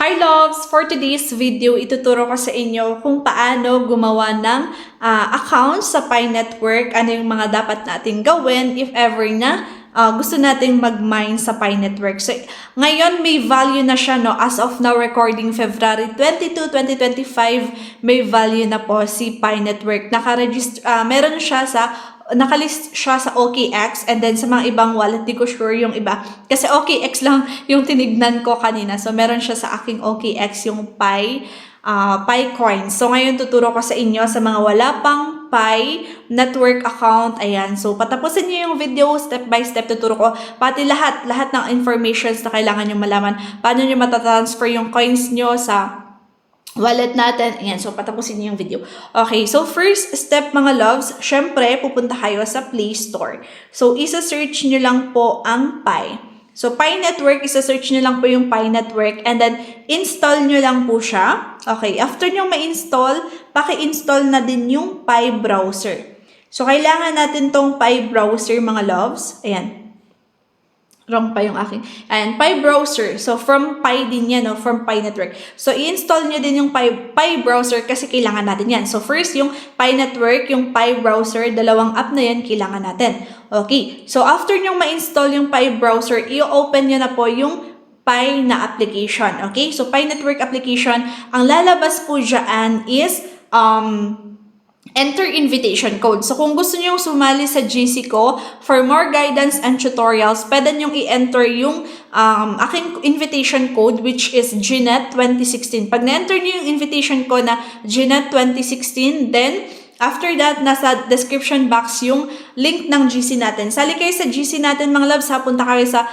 Hi loves! For today's video, ituturo ko sa inyo kung paano gumawa ng account sa Pi Network, ano yung mga dapat natin gawin if ever na gusto nating mag-mine sa Pi Network. So, ngayon may value na siya, no? As of now, recording February 22, 2025, may value na po si Pi Network. Meron siya nakalist siya sa OKX and then sa mga ibang wallet, di ko sure yung iba. Kasi OKX lang yung tinignan ko kanina. So, meron siya sa aking OKX yung Pi coins. So, ngayon tuturo ko sa inyo sa mga wala pang Pi network account. Ayan. So, patapusin niyo yung video, step by step tuturo ko. Pati lahat ng informations na kailangan nyo malaman. Paano nyo matatransfer yung coins nyo sa wallet natin. Ayan, so patapusin niyo yung video. Okay, so first step mga loves, syempre pupunta kayo sa Play Store. So isa-search niyo lang po ang Pi. So Pi Network, isa-search niyo lang po yung Pi Network and then install niyo lang po siya. Okay, after niyo ma-install, paki-install na din yung Pi browser. So kailangan natin tong Pi browser mga loves. Ayan. Wrong pa yung aking. Ayan, Pi browser. So, from Pi din yan, no? From Pi Network. So, i-install nyo din yung Pi browser kasi kailangan natin yan. So, first, yung Pi Network, yung Pi browser, dalawang app na yan, kailangan natin. Okay. So, after nyo ma-install yung Pi browser, i-open nyo na po yung Pi na application. Okay? So, Pi Network application, ang lalabas po dyan is, enter invitation code. So, kung gusto niyo sumali sa GC ko, for more guidance and tutorials, pwede nyo i-enter yung aking invitation code, which is GNET2016. Pag na-enter nyo yung invitation ko na GNET2016, then, after that, nasa description box yung link ng GC natin. Sali kayo sa GC natin, mga loves, punta kayo sa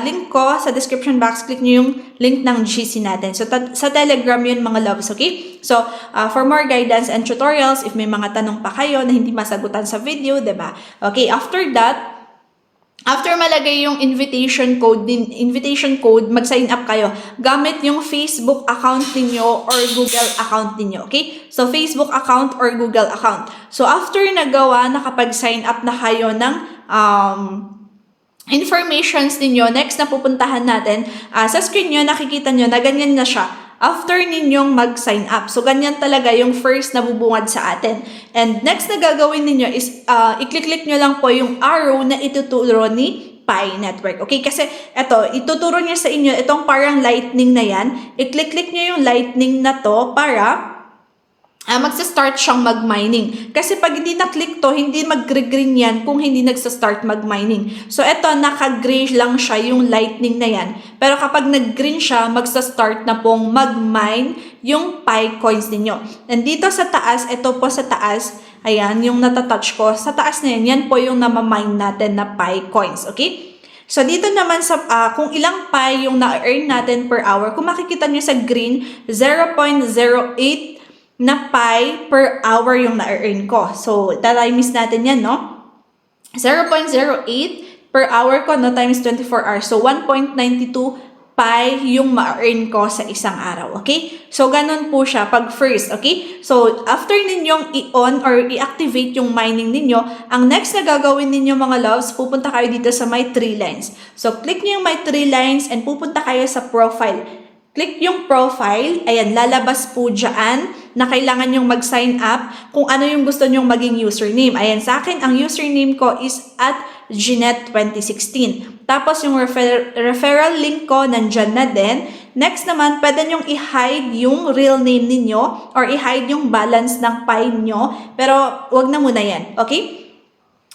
link ko sa description box. Click nyo yung link ng GC natin. So, sa Telegram yun, mga loves, okay? So, for more guidance and tutorials, if may mga tanong pa kayo na hindi masagutan sa video, diba? Okay, after that, after malagay yung invitation code, mag-sign up kayo gamit yung Facebook account niyo or Google account niyo, okay? So, Facebook account or Google account. So, after nakapag-sign up na kayo ng informations ninyo, next na pupuntahan natin, sa screen nyo, nakikita nyo na ganyan na siya after ninyong mag-sign up. So, ganyan talaga yung first na bubungad sa atin. And next na gagawin ninyo is, i-click nyo lang po yung arrow na ituturo ni Pi Network. Okay? Kasi, ituturo niya sa inyo, itong parang lightning na yan. I-click nyo yung lightning na to para magsa-start siyang mag-mining. Kasi pag hindi na-click to, hindi mag-green yan kung hindi nagsa-start mag-mining. So, naka-gray lang siya yung lightning na yan. Pero kapag nag-green siya, magsa-start na pong mag-mine yung Pi coins ninyo. And dito sa taas, ito po sa taas, ayan, yung natatouch ko, sa taas na yan, yan po yung namamine natin na Pi coins. Okay? So, dito naman sa, kung ilang Pi yung na-earn natin per hour, kung makikita nyo sa green, 0.08 na Pi per hour yung na-earn ko. So, times natin yan, no? 0.08 per hour ko, no? Times 24 hours. So, 1.92 Pi yung ma-earn ko sa isang araw. Okay? So, ganun po siya pag first. Okay? So, after ninyong i-on or i-activate yung mining ninyo, ang next na gagawin ninyo mga loves, pupunta kayo dito sa my 3 lines. So, click nyo yung my 3 lines and pupunta kayo sa profile. Click yung profile, ayan, lalabas po dyan na kailangan nyong mag-sign up kung ano yung gusto nyong maging username. Ayan, sa akin, ang username ko is @GNET2016. Tapos yung referral link ko, nandyan na din. Next naman, pwede nyong i-hide yung real name ninyo or i-hide yung balance ng Pi nyo. Pero, wag na muna yan, okay?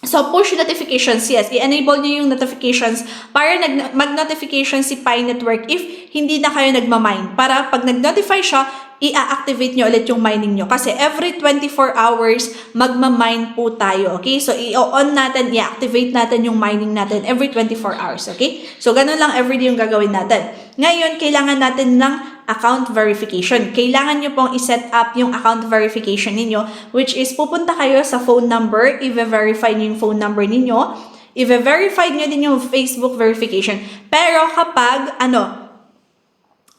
So, push notifications, yes. I-enable nyo yung notifications para mag-notification si Pi Network if hindi na kayo nagmamine. Para pag nag-notify siya, i-activate nyo ulit yung mining nyo. Kasi every 24 hours, magmamine po tayo, okay? So, i-on natin, i-activate natin yung mining natin every 24 hours, okay? So, ganun lang everyday yung gagawin natin. Ngayon, kailangan natin ng account verification. Kailangan nyo pong i-set up yung account verification ninyo, which is pupunta kayo sa phone number, i-verify nyo yung phone number ninyo, i-verify nyo din yung Facebook verification. Pero kapag,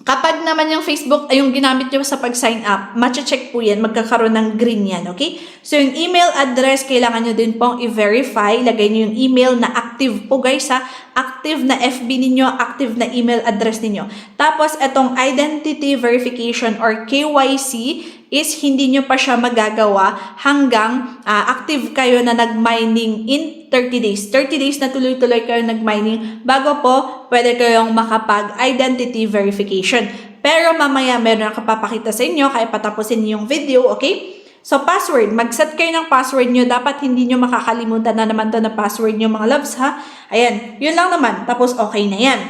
Kapag naman yung Facebook ay yung ginamit nyo sa pag-sign up, matcha-check po yan, magkakaroon ng green yan, okay? So, yung email address, kailangan nyo din pong i-verify. Lagay nyo yung email na active po guys ha. Active na FB ninyo, active na email address ninyo. Tapos, itong identity verification or KYC is hindi nyo pa siya magagawa hanggang active kayo na nag-mining in 30 days. 30 days na tuloy-tuloy kayo nag-mining bago po pwede kayong makapag-identity verification. Pero mamaya meron ako papakita sa inyo kaya patapusin niyo yung video, okay? So, password. Mag-set kayo ng password nyo. Dapat hindi nyo makakalimutan na naman to na password nyo mga loves ha. Ayan, yun lang naman. Tapos okay na yan.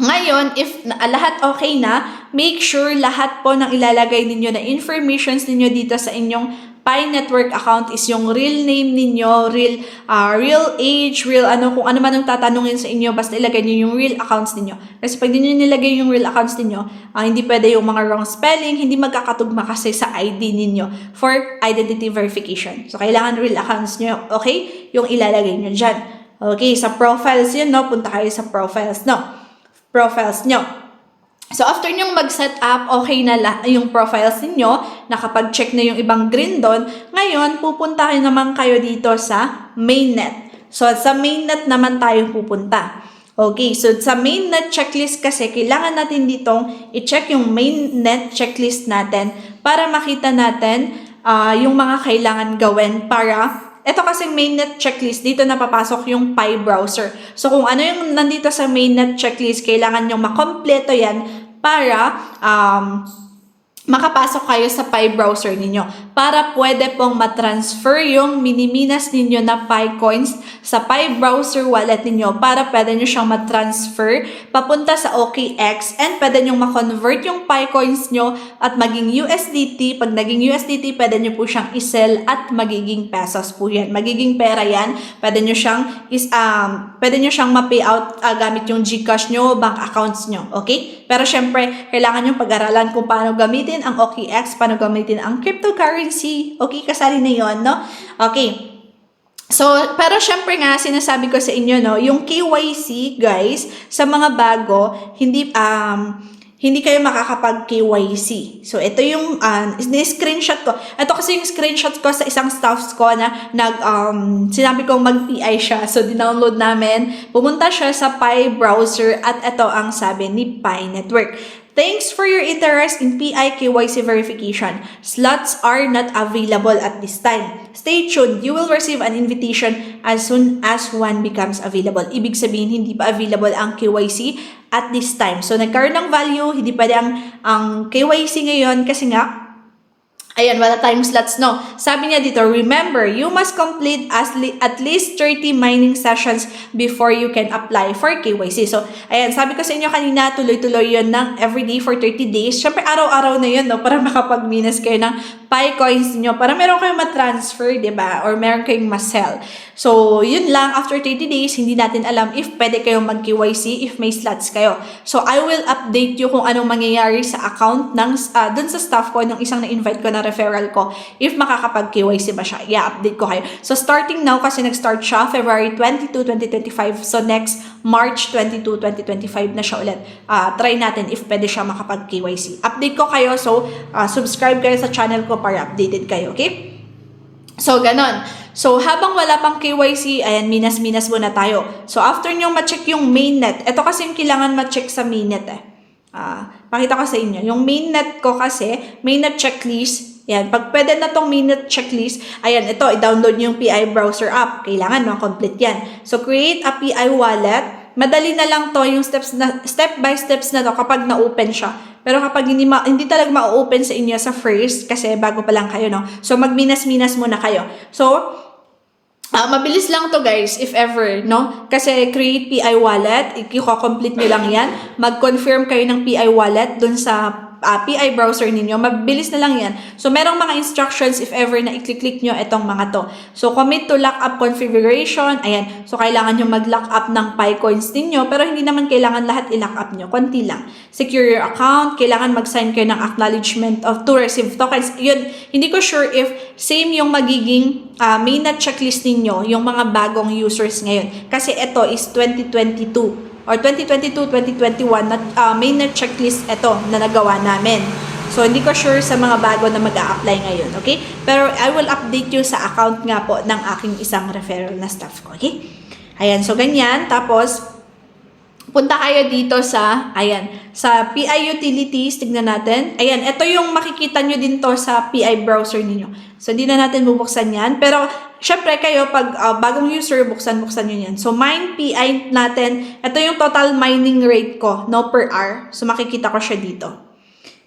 Ngayon, if lahat okay na, make sure lahat po ng ilalagay ninyo na informations ninyo dito sa inyong Pi Network account is yung real name ninyo, real age, real kung ano man ang tatanungin sa inyo, basta ilagay niyo yung real accounts ninyo. Kasi pag di nyo nilagay yung real accounts ninyo, hindi pwede yung mga wrong spelling, hindi magkakatugma kasi sa ID ninyo for identity verification. So, kailangan real accounts nyo, okay? Yung ilalagay nyo dyan. Okay, sa profiles yun, no? Punta kayo sa profiles, no? Profiles nyo. So, after nyong mag-set up, okay na yung profiles ninyo, nakapag-check na yung ibang green doon, ngayon, pupunta naman kayo dito sa mainnet. So, sa mainnet naman tayo pupunta. Okay, so sa mainnet checklist kasi, kailangan natin ditong i-check yung mainnet checklist natin para makita natin yung mga kailangan gawin para ito kasing mainnet checklist, dito na papasok yung Pi browser. So, kung ano yung nandito sa mainnet checklist, kailangan nyo makompleto yan para makapasok kayo sa Pi browser ninyo. Para pwede pong matransfer yung miniminas ninyo na Pi coins sa Pi browser wallet ninyo para pwede nyo siyang matransfer papunta sa OKX and pwede nyo makonvert yung Pi coins nyo at maging USDT. Pag naging USDT, pwede nyo po siyang isell at magiging pesos po yan. Magiging pera yan. Pwede nyo siyang ma-pay out gamit yung GCash nyo, bank accounts nyo. Okay? Pero syempre, kailangan nyo pag-aralan kung paano gamitin ang OKX, paano gamitin ang cryptocurrency. Okay, kasali na yon, no? Okay. So, pero syempre nga, sinasabi ko sa inyo, no, yung KYC, guys, sa mga bago, hindi kayo makakapag-KYC. So, ito yung screenshot ko. Ito kasi yung screenshot ko sa isang staffs ko na sinabi kong mag-PI siya. So, dinownload namin. Pumunta siya sa Pi browser at ito ang sabi ni Pi Network. Thanks for your interest in PI KYC verification. Slots are not available at this time. Stay tuned. You will receive an invitation as soon as one becomes available. Ibig sabihin, hindi pa available ang KYC at this time. So, nagkaroon ng value, hindi pa ang KYC ngayon kasi nga, ayan, wala tayong slots, no? Sabi niya dito, remember, you must complete at least 30 mining sessions before you can apply for KYC. So, ayan, sabi ko sa inyo kanina, tuloy-tuloy yun ng everyday for 30 days. Siyempre, araw-araw na yun, no? Para makapag-minus kayo ng Pi coins niyo. Para meron kayong ma-transfer, diba? Or meron kayong ma-sell. So, yun lang. After 30 days, hindi natin alam if pwede kayong mag-KYC, if may slots kayo. So, I will update you kung anong mangyayari sa account ng, dun sa staff ko, nung isang na-invite ko na referral ko, if makakapag-KYC ba siya. I-update ko kayo. So, starting now, kasi nag-start siya, February 22, 2025. So, next March 22, 2025 na siya ulit. Try natin if pwede siya makapag-KYC. Update ko kayo. So, subscribe kayo sa channel ko para updated kayo. Okay? So, ganon. So, habang wala pang KYC, ayan, minas-minas muna tayo. So, after nyo ma-check yung mainnet, ito kasi yung kailangan ma-check sa mainnet pakita ko sa inyo. Yung mainnet ko kasi, mainnet checklist, yan. Pag pwede na tong mainnet checklist, ayan, ito, i-download nyo yung PI browser app. Kailangan complete yan. So, create a PI wallet. Madali na lang to, yung step by steps na to kapag na-open siya. Pero kapag hindi talaga ma-open sa inyo sa first, kasi bago pa lang kayo, no? So, magminas-minas muna kayo. So, mabilis lang to guys, if ever, no? Kasi create PI wallet, i-complete nyo lang yan. Mag-confirm kayo ng PI wallet dun sa PI browser ninyo. Mabilis na lang yan. So, merong mga instructions if ever na i-click nyo itong mga to. So, commit to lockup configuration. Ayan. So, kailangan nyo mag-lock up ng Pi coins ninyo. Pero hindi naman kailangan lahat i-lock up nyo. Konti lang. Secure your account. Kailangan mag-sign kayo ng acknowledgement to receive tokens. Yun, hindi ko sure if same yung magiging mainnet checklist ninyo, yung mga bagong users ngayon. Kasi ito is 2022. or 2022, 2021 na may na checklist ito na nagawa namin. So, hindi ko sure sa mga bago na mag-a-apply ngayon, okay? Pero I will update you sa account nga po ng aking isang referral na staff ko, okay? Ayan, so ganyan. Tapos, punta kayo dito sa, ayan, sa PI Utilities, tignan natin. Ayan, ito yung makikita nyo din to sa PI browser ninyo. So, di na natin bubuksan yan. Pero, syempre kayo, pag bagong user, buksan nyo yan. So, mine PI natin, ito yung total mining rate ko, no, per hour. So, makikita ko siya dito.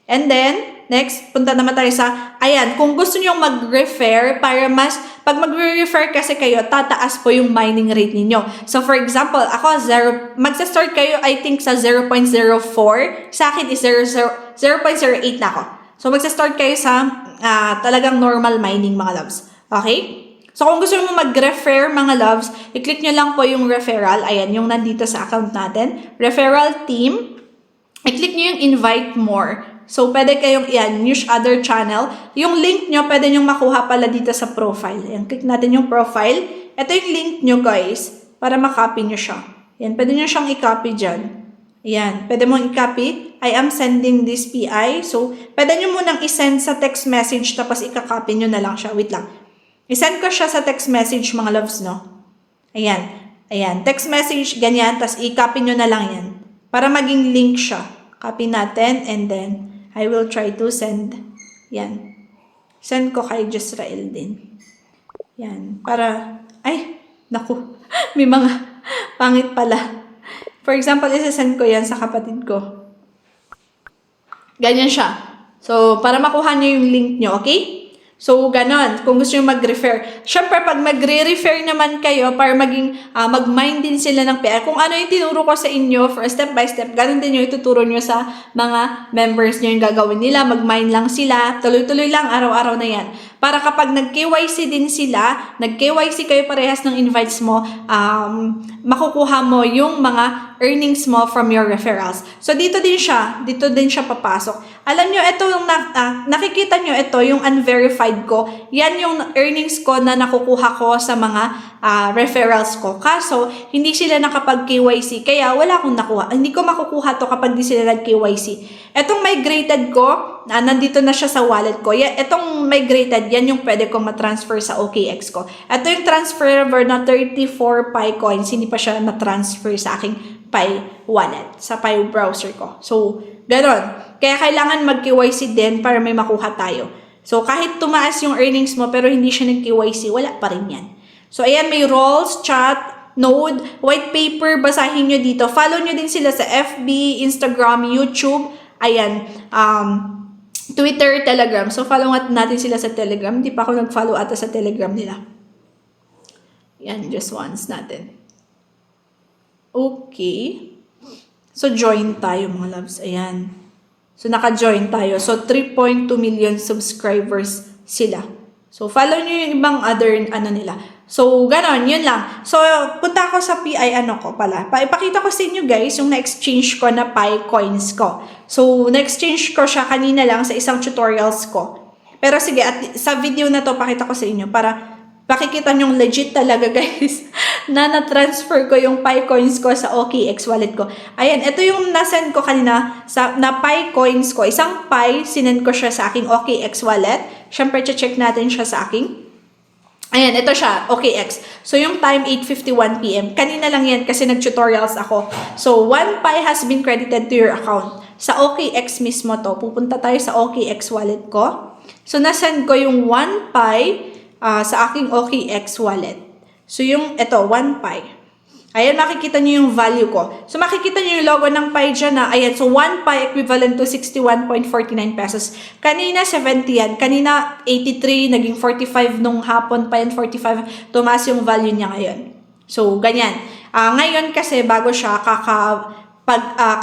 And then, next, punta naman tayo sa, ayan, kung gusto nyo mag-refer, para mas, pag mag-refer kasi kayo, tataas po yung mining rate ninyo. So, for example, ako, magsa-start kayo, I think, sa 0.04. Sa akin is 0.08 na ako. So, magsa-start kayo sa talagang normal mining, mga loves. Okay? So, kung gusto nyo mag-refer, mga loves, i-click nyo lang po yung referral. Ayan, yung nandito sa account natin. Referral team. I-click nyo yung invite more. So, pwede kayong use other channel. Yung link nyo, pwede nyo makuha pala dito sa profile. Ayan, click natin yung profile. Ito yung link nyo, guys, para makopy nyo siya. Ayan, pwede nyo siyang i-copy dyan. Ayan, pwede mong i-copy. I am sending this PI. So, pwede nyo munang i-send sa text message, tapos i-copy nyo na lang siya. Wait lang. I-send ko siya sa text message, mga loves, no? Ayan. Ayan, text message, ganyan, tapos i-copy nyo na lang yan. Para maging link siya. Copy natin, and then, I will try to send. Yan. Send ko kay Jezrael din. Yan. Para, ay, naku, may mga pangit pala. For example, isa-send ko yan sa kapatid ko. Ganyan siya. So, para makuha nyo yung link nyo, okay? So, ganon. Kung gusto nyo mag-refer. Siyempre, pag magre-refer naman kayo para maging, mag-mine din sila ng PR. Kung ano yung tinuro ko sa inyo for step by step, ganon din yung ituturo nyo sa mga members nyo yung gagawin nila. Mag-mine lang sila. Tuloy-tuloy lang, araw-araw na yan. Para kapag nag-KYC din sila, nag-KYC kayo parehas ng invites mo, makukuha mo yung mga earnings mo from your referrals. So, dito din siya papasok. Alam nyo, ito yung nakikita nyo, ito yung unverified ko. Yan yung earnings ko na nakukuha ko sa mga referrals ko. Kaso, hindi sila nakapag-KYC. Kaya, wala akong nakuha. Hindi ko makukuha to kapag di sila nag-KYC. Etong migrated ko, nandito na siya sa wallet ko. Etong migrated, yan yung pwede kong matransfer sa OKX ko. Ito yung transferable na 34 Pi coins. Hindi pa siya na-transfer sa aking Pi wallet, sa Pi browser ko. So, ganon. Kaya kailangan mag-KYC din para may makuha tayo. So, kahit tumaas yung earnings mo pero hindi siya nag-KYC, wala pa rin yan. So, ayan, may roles, chat, node, white paper, basahin nyo dito. Follow nyo din sila sa FB, Instagram, YouTube, ayan, Twitter, Telegram. So, follow natin sila sa Telegram. Hindi pa ako nag-follow ata sa Telegram nila. Yan, just once natin. Okay. So, join tayo, mga loves. Ayan. So, naka-join tayo. So, 3.2 million subscribers sila. So, follow nyo yung ibang other, nila. So, ganon, yun lang. So, punta ako sa PI, ko pala. Ipakita ko sa inyo, guys, yung na-exchange ko na Pi coins ko. So, na-exchange ko siya kanina lang sa isang tutorials ko. Pero, sige, at sa video na to, pakita ko sa inyo para pakikita nyo legit talaga, guys, na na-transfer ko yung Pi coins ko sa OKX wallet ko. Ayan, ito yung nasend ko kanina na Pi coins ko. Isang Pi, sinend ko siya sa aking OKX wallet. Siyempre, check natin siya sa aking. Ayan, ito siya, OKX. So, yung time, 8:51 PM. Kanina lang yan kasi nag-tutorials ako. So, 1 Pi has been credited to your account. Sa OKX mismo to. Pupunta tayo sa OKX wallet ko. So, nasend ko yung 1 Pi sa aking OKX wallet. So, yung, ito, 1 Pi. Ayan, makikita nyo yung value ko. So, makikita nyo yung logo ng Pi dyan na, ayan, so 1 Pi equivalent to 61.49 pesos. Kanina, 70 yan. Kanina, 83, naging 45 nung hapon pa yan, 45. Tumaas yung value niya ngayon. So, ganyan. Ngayon kasi, bago siya,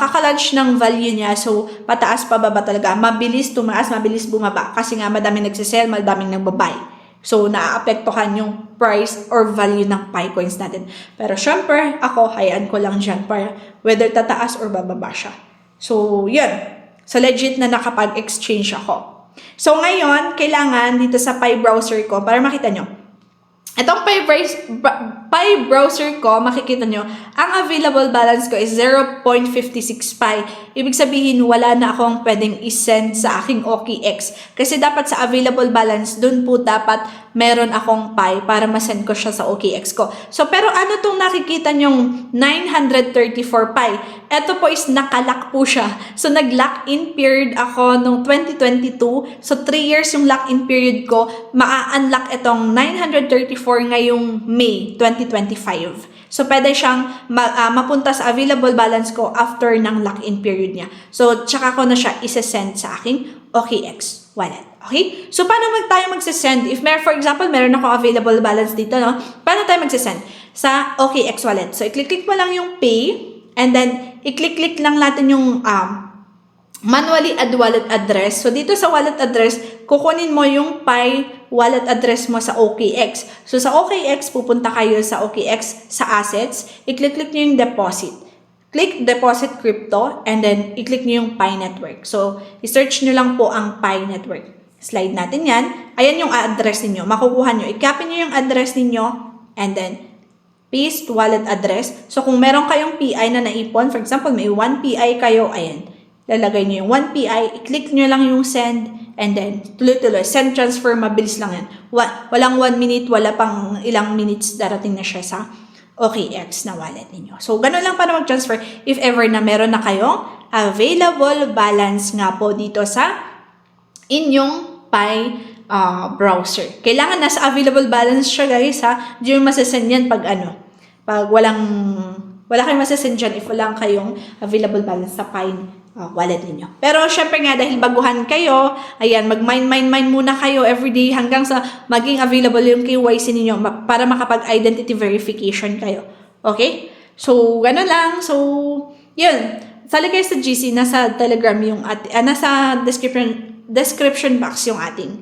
kaka-launch ng value niya, so pataas pababa talaga. Mabilis tumaas, mabilis bumaba. Kasi nga, madaming nagsisell, madaming nagbabay. So, naaapektuhan yung price or value ng Pi coins natin. Pero syempre, ako, hayaan ko lang dyan para whether tataas or bababa siya. So, yun. So, legit na nakapag-exchange ako. So, ngayon, kailangan dito sa Pi browser ko, para makita nyo, Itong Pi browser ko, makikita nyo, ang available balance ko is 0.56 Pi. Ibig sabihin, wala na akong pwedeng isend sa aking OKX. Kasi dapat sa available balance, dun po dapat meron akong Pi para masend ko siya sa OKX ko. So, pero ano tong nakikita nyong 934 Pi? Ito po is nakalock po siya. So, nag-lock-in period ako noong 2022. So, 3 years yung lock-in period ko. Ma-unlock itong 934 ngayong May 2025. So, pwede siyang mapunta sa available balance ko after ng lock-in period niya. So, tsaka ko na siya isa-send sa aking OKX wallet. Okay? So, paano tayo magsasend? If, for example, meron ako available balance dito, no? Paano tayo magsasend? Sa OKX wallet. So, i-click mo lang yung pay, and then, i-click lang natin yung manually add wallet address. So, dito sa wallet address, kukunin mo yung Pi wallet address mo sa OKX. So, sa OKX, pupunta kayo sa OKX, sa assets, i-click nyo yung deposit. Click deposit crypto, and then, i-click nyo yung Pi network. So, i-search nyo lang po ang Pi network. Slide natin yan. Ayan yung address ninyo. Makukuha nyo. I-copy nyo yung address ninyo, and then, paste wallet address. So, kung meron kayong PI na naipon, for example, may 1 PI kayo, ayan. Lalagay nyo yung 1 PI, i-click nyo lang yung send, and then, tuloy-tuloy. Send transfer, mabilis lang yan. Walang 1 minute, wala pang ilang minutes darating na siya sa OKX na wallet ninyo. So, ganun lang para mag-transfer if ever na meron na kayong available balance nga po dito sa inyong Pi browser. Kailangan nasa available balance siya, guys, ha? Hindi yung masasend yan pag pag wala kayong masasend dyan if wala kayong available balance sa Pi wallet ninyo. Pero syempre nga, dahil baguhan kayo, ayan, mag-mine muna kayo everyday hanggang sa maging available yung KYC ninyo para makapag-identity verification kayo. Okay? So, gano'n lang. So, yun. Sali kayo sa GC, nasa Telegram yung nasa description box yung ating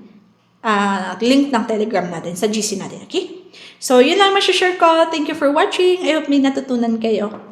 link ng Telegram natin, sa GC natin. Okay? So, yun lang share ko. Thank you for watching. I hope may natutunan kayo.